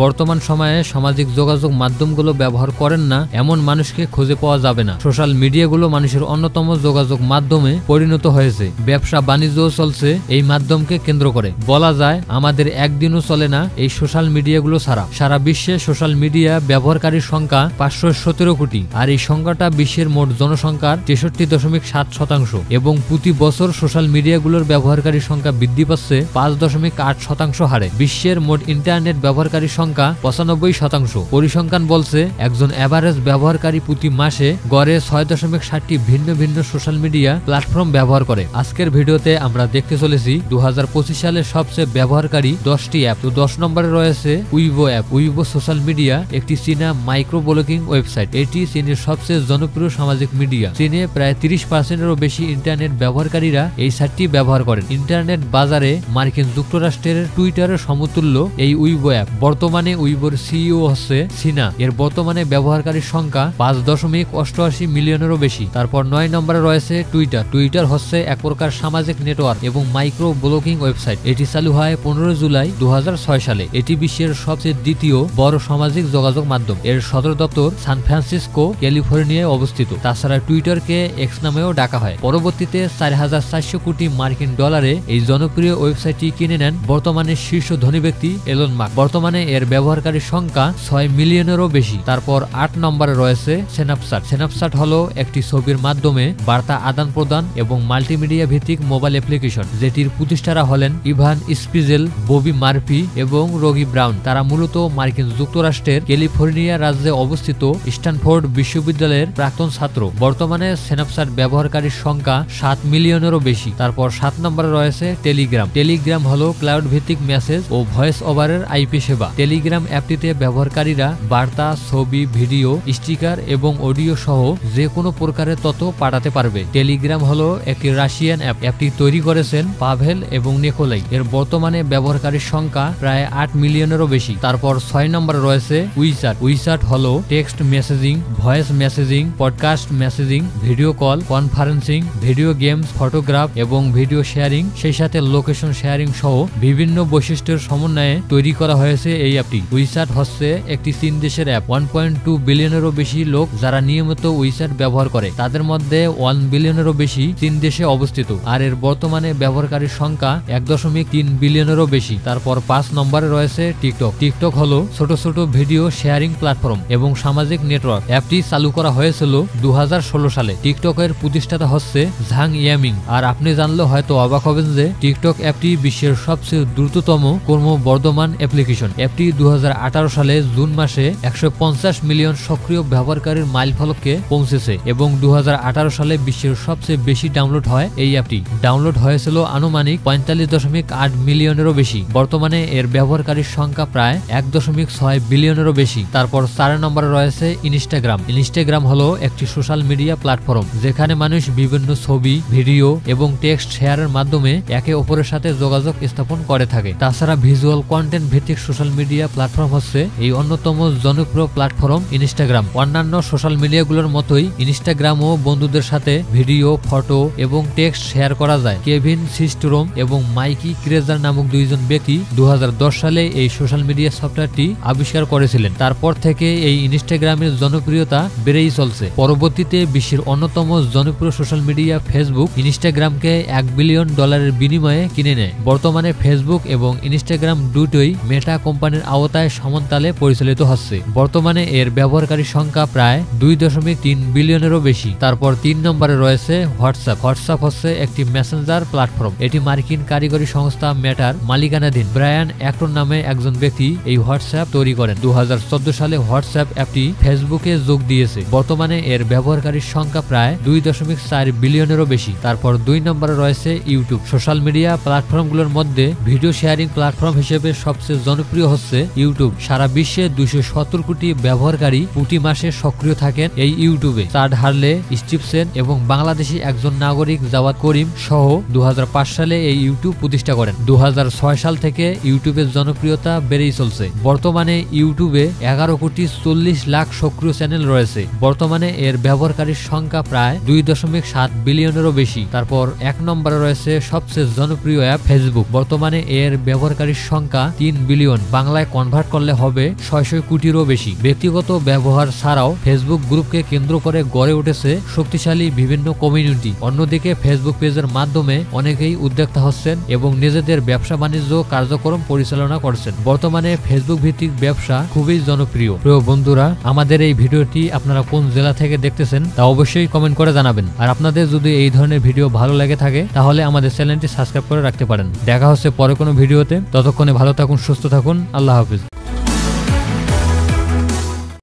বর্তমান সময়ে সামাজিক যোগাযোগ মাধ্যমগুলো ব্যবহার করেন না এমন মানুষকে খুঁজে পাওয়া যাবে না। সোশ্যাল মিডিয়াগুলো মানুষের অন্যতম যোগাযোগ মাধ্যমে পরিণত হয়েছে। ব্যবসা বাণিজ্যও চলছে এই মাধ্যমকে কেন্দ্র করে। বলা যায় আমাদের একদিনও চলে না এই সোশ্যাল মিডিয়াগুলো ছাড়া। সারা বিশ্বে সোশ্যাল মিডিয়া ব্যবহারকারীর সংখ্যা 517 কোটি, আর এই সংখ্যাটা বিশ্বের মোট জনসংখ্যার 63.7% এবং প্রতি বছর সোশ্যাল মিডিয়াগুলোর ব্যবহারকারীর সংখ্যা বৃদ্ধি পাচ্ছে 5.8% হারে। বিশ্বের মোট ইন্টারনেট ব্যবহারকারীর সংখ্যা 95%। পরিসংখ্যান বলছে একজন এভারেজ ব্যবহারকারী প্রতি মাসে গড়ে 6.7টি ভিন্ন ভিন্ন সোশ্যাল মিডিয়া প্ল্যাটফর্ম ব্যবহার করে। আজকের ভিডিওতে আমরা দেখতে চলেছি 2025 সালের সবচেয়ে ব্যবহারকারী 10টি অ্যাপ। তো 10 নম্বরে রয়েছে Weibo app. Weibo social media একটি চীনা মাইক্রো ব্লগিং ওয়েবসাইট। এটি চীনের সবচেয়ে জনপ্রিয় সামাজিক মিডিয়া। চীনে প্রায় 30%-এরও বেশি ইন্টারনেট ব্যবহারকারীরা এই সাইটটি ব্যবহার করেন। ইন্টারনেট বাজারে মার্কিন যুক্তরাষ্ট্রের টুইটারের সমতুল্য এই উইবো অ্যাপ। বর্তমানে উইবোর সিইও হচ্ছে চীনা। এর বর্তমানে ব্যবহারকারীর সংখ্যা 5.88 মিলিয়নেরও বেশি। তারপর 9 নম্বরে রয়েছে টুইটার। টুইটার হচ্ছে এক প্রকার সামাজিক নেটওয়ার্ক এবং মাইক্রো ব্লগিং ওয়েবসাইট। এটি চালু হয় 15 জুলাই 2006 সালে। এটি বিশ্বের সবচেয়ে দ্বিতীয় বড় সামাজিক যোগাযোগ মাধ্যম। এর সদর দপ্তর সান ফ্রান্সিসকো, ক্যালিফোর্নিয়ায় অবস্থিত। তাছাড়া টুইটারকে এক্স নামেও ডাকা হয়। পরবর্তীতে 4,400 কোটি মার্কিন ডলারে এই জনপ্রিয় ওয়েবসাইটটি কিনে নেন বর্তমানে শীর্ষ ধনী ব্যক্তি এলন মাস্ক। বর্তমানে এর ব্যবহারকারীর সংখ্যা 6 মিলিয়নেরও বেশি। তারপর 8 নম্বরে রয়েছে স্ন্যাপচ্যাট। স্ন্যাপচ্যাট হলো একটি ছবির মাধ্যমে বার্তা আদান প্রদান এবং মাল্টিমিডিয়া ভিত্তিক মোবাইল অ্যাপ্লিকেশন, যেটির প্রতিষ্ঠাতা হলেন ইভান স্পিজেল, ববি মার্ফি এবং রগি ব্রাউন। তারা মূলত মার্কিন যুক্তরাষ্ট্রের ক্যালিফোর্নিয়া রাজ্যে অবস্থিত স্ট্যানফোর্ড বিশ্ববিদ্যালয়ের প্রাক্তন ছাত্র। বর্তমানে স্ন্যাপচ্যাট ব্যবহারকারীর সংখ্যা 7 মিলিয়নেরও বেশি। তারপর 7 নম্বরে রয়েছে টেলিগ্রাম। টেলিগ্রাম হলো ক্লাউড ভিত্তিক মেসেজ ও ভয়েস ওভারের আইপি সেবা। টেলিগ্রাম অ্যাপটিতে ব্যবহারকারীরা বার্তা, ছবি, ভিডিও, স্টিকার এবং অডিও সহ যে কোনো প্রকারের তথ্য পাঠাতে পারবে। টেলিগ্রাম হলো একটি রাশিয়ান অ্যাপ। অ্যাপটি তৈরি করেছেন পাভেল এবং নিকোলাই। এর বর্তমানে ব্যবহারকারীর সংখ্যা প্রায় 8 মিলিয়নেরও বেশি। তারপর 6 নম্বরে রয়েছে উইচ্যাট। উইচ্যাট হলো text messaging, voice messaging, podcast messaging, video call, conferencing, video games, photograph এবং ভিডিও শেয়ারিং, সেই সাথে লোকেশন শেয়ারিং সহ বিভিন্ন বৈশিষ্ট্যের সমন্বয়ে তৈরি করা হয়েছে এই অ্যাপটি। উইচ্যাট হচ্ছে একটি চীন দেশের অ্যাপ। 1.2 বিলিয়নেরও বেশি লোক যারা নিয়মিত উইচ্যাট ব্যবহার করে, তাদের মধ্যে 1 বিলিয়নেরও বেশি চীন দেশে অবস্থিত। আর এর বর্তমানে ব্যবহারকারীর সংখ্যা 1.3 বিলিয়নেরও বেশি। তারপর 5 নম্বরে রয়েছে টিকটক। টিকটক হলো ছোট ছোট ভিডিও শেয়ারিং প্ল্যাটফর্ম এবং সামাজিক নেটওয়ার্ক। অ্যাপটি চালু করা হয়েছিল 2016 সালে। টিকটকের প্রতিষ্ঠাতা হচ্ছে ঝাং ইয়ামিং। আর আপনি জানলে হয়তো অবাক হবেন যে টিকটক অ্যাপটি বিশ্বের সবচেয়ে দ্রুততম ক্রমবর্ধমান অ্যাপ্লিকেশন। অ্যাপটি 2018 সালে জুন মাসে 150 মিলিয়ন সক্রিয় ব্যবহারকারীর মাইলফলককে পৌঁছেছে এবং 2018 সালে বিশ্বের সবচেয়ে বেশি ডাউনলোড হয় এই অ্যাপটি। ডাউনলোড হয়েছিল আনুমানিক 45.8 মিলিয়নেরও বেশি। বর্তমানে এর ব্যবহারকারীর সংখ্যা প্রায় 1.6 বিলিয়নেরও বেশি। তারপর 4 নম্বরে রয়েছে ইনস্টাগ্রাম। ইনস্টাগ্রাম হলো একটি সোশ্যাল মিডিয়া প্ল্যাটফর্ম যেখানে মানুষ বিভিন্ন ছবি, ভিডিও এবং টেক্সট শেয়ারের মাধ্যমে একে অপরের সাথে যোগাযোগ স্থাপন করে থাকে। তাছাড়া ভিজুয়াল কন্টেন্ট ভিত্তিক সোশ্যাল মিডিয়া প্ল্যাটফর্ম হচ্ছে এই অন্যতম জনপ্রিয় প্ল্যাটফর্ম ইনস্টাগ্রাম। অন্যান্য সোশ্যাল মিডিয়াগুলোর মতোই ইনস্টাগ্রামও বন্ধুদের সাথে ভিডিও, ফটো এবং টেক্সট শেয়ার করা যায়। কেভিন সিস্টরোম এবং মাইকি ক্রেজার নামক দুইজন ব্যক্তি 2010 সালে এই সোশ্যাল মিডিয়া সফটওয়্যারটি আবিষ্কার করেছিলেন। তারপর থেকে এই ইনস্টাগ্রামের জনপ্রিয়তা বেড়েই চলছে। পরবর্তীতে বিশ্বের অন্যতম জনপ্রিয় সোশ্যাল মিডিয়া ফেসবুক ইনস্টাগ্রামকে $1 বিলিয়ন বিনিময়ে কিনে নেয়। বর্তমানে ফেসবুক এবং ইনস্টাগ্রাম দুটোই মেটা কোম্পানির আওতায় সমানতালে পরিচালিত হচ্ছে। বর্তমানে এর ব্যবহারকারীর সংখ্যা প্রায় 2.3 বিলিয়নেরও বেশি। তারপর 3 নম্বরে রয়েছে হোয়াটসঅ্যাপ। হোয়াটসঅ্যাপ হচ্ছে একটি মেসেঞ্জার প্ল্যাটফর্ম। এটি মার্কিন কারিগরি সংস্থা মেটার মালিকানাধীন ব্রায়ান অ্যাক্টন নামে একজন ব্যক্তি এই হোয়াটসঅ্যাপ তৈরি করেন। 2014 সালে হোয়াটসঅ্যাপ অ্যাপটি ফেসবুকে যোগ দিয়েছে। বর্তমানে এর ব্যবহারকারীর সংখ্যা প্রায় 2.4 বিলিয়নেরও বেশি। তারপর 2 নম্বরে রয়েছে ইউটিউব। সোশ্যাল মিডিয়া প্ল্যাটফর্মগুলোর মধ্যে ভিডিও শেয়ারিং প্ল্যাটফর্ম হিসেবে সবচেয়ে জনপ্রিয় হচ্ছে ইউটিউব। সারা বিশ্বে 270 কোটি ব্যবহারকারী প্রতি মাসে সক্রিয় থাকেন এই ইউটিউবে। চাড হারলে, স্টিভসেন এবং বাংলাদেশি একজন নাগরিক জাওয়াদ করিম সহ 2005 সালে এই ইউটিউব প্রতিষ্ঠা করেন। 2006 সাল থেকে ইউটিউবের জনপ্রিয়তা বেড়েই চলছে। বর্তমানে ইউটিউবে 11.40 কোটি সক্রিয় চ্যানেল রয়েছে। বর্তমানে এর ব্যবহারকারীর সংখ্যা প্রায় 2.7 বিলিয়নেরও বেশি। তারপর 1 নম্বরে রয়েছে সবচেয়ে জনপ্রিয় অ্যাপ ফেসবুক। বর্তমানে এর ব্যবহারকারীর সংখ্যা 3 বিলিয়ন। বাংলায় টাকায় কনভার্ট করলে হবে 600 কোটিরও বেশি। ব্যক্তিগত ব্যবহার ছাড়াও ফেসবুক গ্রুপকে কেন্দ্র করে গড়ে উঠেছে শক্তিশালী বিভিন্ন কমিউনিটি। অন্যদিকে ফেসবুক পেজের মাধ্যমে অনেকেই উদ্যোক্তা হচ্ছেন এবং নিজেদের ব্যবসা বাণিজ্য কার্যক্রম পরিচালনা করছেন। বর্তমানে ফেসবুক ভিত্তিক ব্যবসা খুবই জনপ্রিয়। প্রিয় বন্ধুরা, আমাদের এই ভিডিওটি আপনারা কোন জেলা থেকে দেখতেছেন তা অবশ্যই কমেন্ট করে জানাবেন। আর আপনাদের যদি এই ধরনের ভিডিও ভালো লাগে থাকে তাহলে আমাদের চ্যানেলটি সাবস্ক্রাইব করে রাখতে পারেন। দেখা হচ্ছে পরে কোনো ভিডিওতে। ততক্ষণে ভালো থাকুন, সুস্থ থাকুন। আল্লাহ হাফিজ।